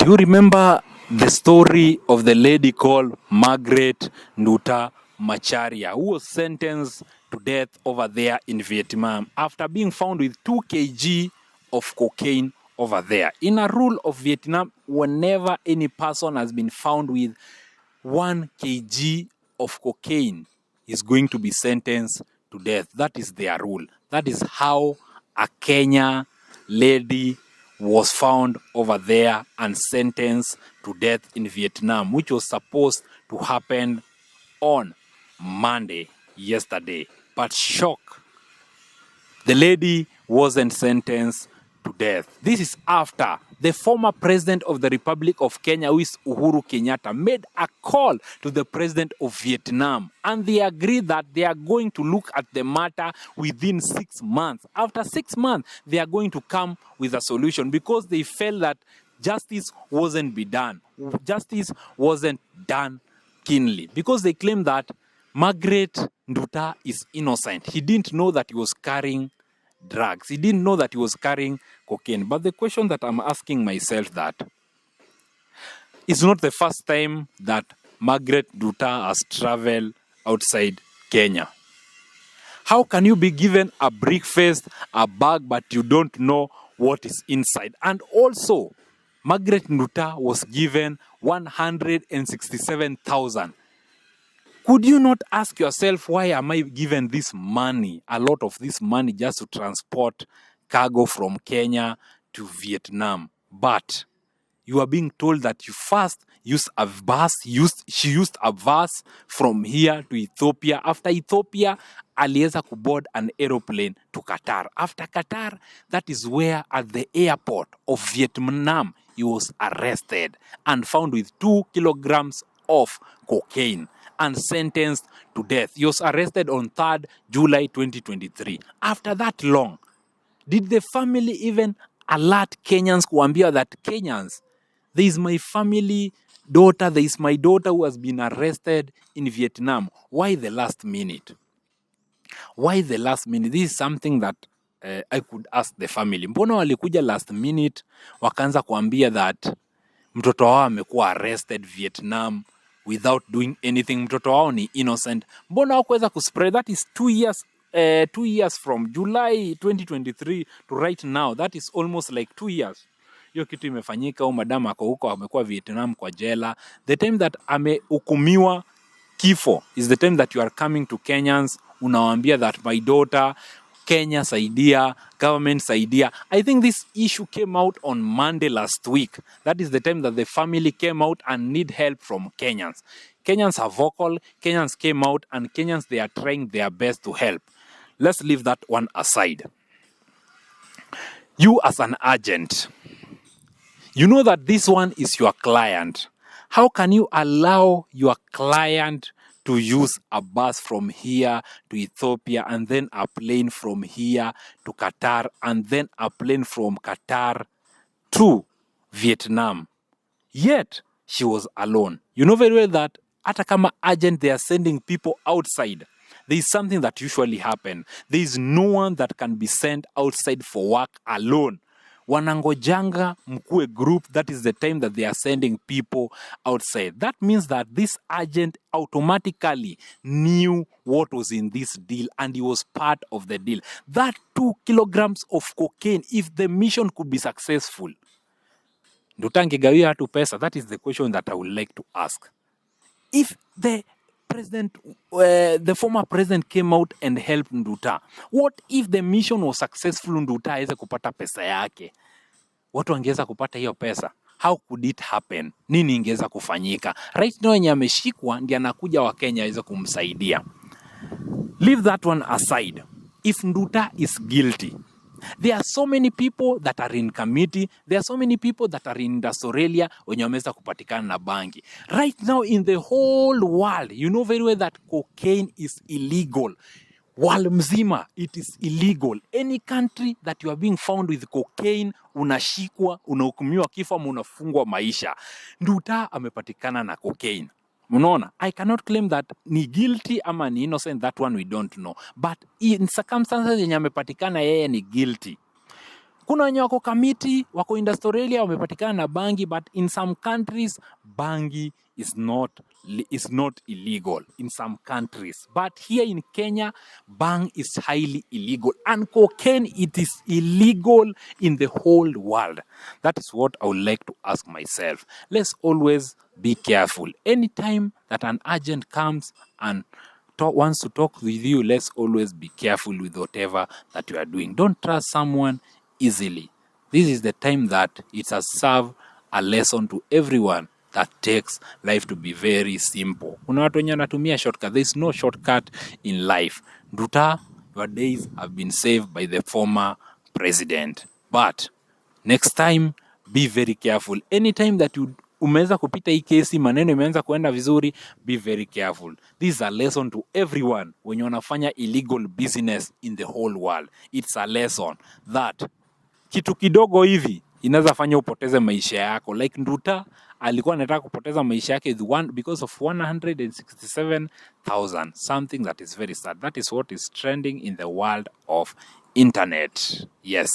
Do you remember the story of the lady called Margaret Nduta Macharia, who was sentenced to death over there in Vietnam after being found with 2 kg of cocaine over there? In a rule of Vietnam, whenever any person has been found with 1 kg of cocaine, is going to be sentenced to death. That is their rule. That is how a Kenya lady was found over there and sentenced to death in Vietnam, which was supposed to happen on Monday, yesterday. But shock, the lady wasn't sentenced to death. This is after the former president of the Republic of Kenya, who is Uhuru Kenyatta, made a call to the president of Vietnam, and they agreed that they are going to look at the matter within 6 months. After 6 months, they are going to come with a solution because they felt that justice wasn't be done. Justice wasn't done keenly because they claim that Margaret Nduta is innocent. He didn't know that he was carrying drugs. He didn't know that he was carrying cocaine. But the question that I'm asking myself that it's not the first time that Margaret Nduta has traveled outside Kenya. How can you be given a briefcase, a bag, but you don't know what is inside? And also, Margaret Nduta was given 167,000. Could you not ask yourself, why am I given this money, a lot of this money, just to transport cargo from Kenya to Vietnam? But you are being told that you first use a bus. She used a bus from here to Ethiopia. After Ethiopia, aliweza kuboard an aeroplane to Qatar. After Qatar, that is where at the airport of Vietnam, he was arrested and found with 2 kilograms of cocaine and sentenced to death. He was arrested on 3rd July 2023. After that long, did the family even alert Kenyans kuambia that Kenyans, there is my family daughter, there is my daughter who has been arrested in Vietnam? Why the last minute? Why the last minute? This is something that I could ask the family. Mbona walikuja last minute wakaanza kuambia that mtoto wao amekuwa arrested Vietnam without doing anything, mtoto wao ni innocent? Mbona hawakuweza kuspread? That is 2 years, 2 years from July 2023 to right now. That is almost like 2 years. Hiyo kitu imefanyika, au madam ako huko amekuwa Vietnam kwa jela. The time that amehukumiwa kifo is the time that you are coming to Kenyans, unawaambia that my daughter, Kenya saidia, government saidia. I think this issue came out on Monday last week. That is the time that the family came out and need help from Kenyans. Kenyans are vocal. Kenyans came out, and Kenyans, they are trying their best to help. Let's leave that one aside. You as an agent, you know that this one is your client. How can you allow your client to use a bus from here to Ethiopia, and then a plane from here to Qatar, and then a plane from Qatar to Vietnam? Yet, she was alone. You know very well that hata kama agent, they are sending people outside. There is something that usually happens. There is no one that can be sent outside for work alone. Wanangojanga mkue group. That is the time that they are sending people outside. That means that this agent automatically knew what was in this deal, and he was part of the deal. That 2 kilograms of cocaine, if the mission could be successful, Nduta angegawia watu pesa? That is the question that I would like to ask. If the president, the former president came out and helped Nduta, what if the mission was successful, Nduta aweze kupata pesa yake? Watu wangeweza kupata hiyo pesa? How could it happen? Nini ingeweza kufanyika? Right now yenye ameshikwa ndiye anakuja wa Kenya aweze kumsaidia. Leave that one aside. If Nduta is guilty, there are so many people that are in committee. There are so many people that are in Australia wenye wameweza kupatikana na bangi. Right now in the whole world, you know very well that cocaine is illegal. World mzima, it is illegal. Any country that you are being found with cocaine, unashikwa, unahukumiwa kifo, unafungwa maisha. Nduta amepatikana na cocaine. Unaona, I cannot claim that ni guilty ama ni innocent. That one we don't know. But in circumstances yenye amepatikana yeye ni guilty, Kuna wenye wako Kamiti, wako in Australia wamepatikana na bangi, but in some countries bangi is not illegal in some countries, but here in Kenya bang is highly illegal, and cocaine, it is illegal in the whole world. That is what I would like to ask myself. Let's always be careful. Anytime that an agent comes and wants to talk with you, let's always be careful with whatever that you are doing. Don't trust someone easily. This is the time that it has served a lesson to everyone that takes life to be very simple. Kuna watu wenye wanatumia shortcut. There is no shortcut in life. Nduta, your days have been saved by the former president. But next time, be very careful. Anytime that umeweza kupita hii kesi, maneno imeanza kuenda vizuri, be very careful. This is a lesson to everyone when wanafanya illegal business in the whole world. It's a lesson that kitu kidogo hivi inaweza fanya upoteze maisha yako. Like Nduta alikuwa anataka kupoteza maisha yake because of 167,000, something that is very sad. That is what is trending in the world of internet. Yes.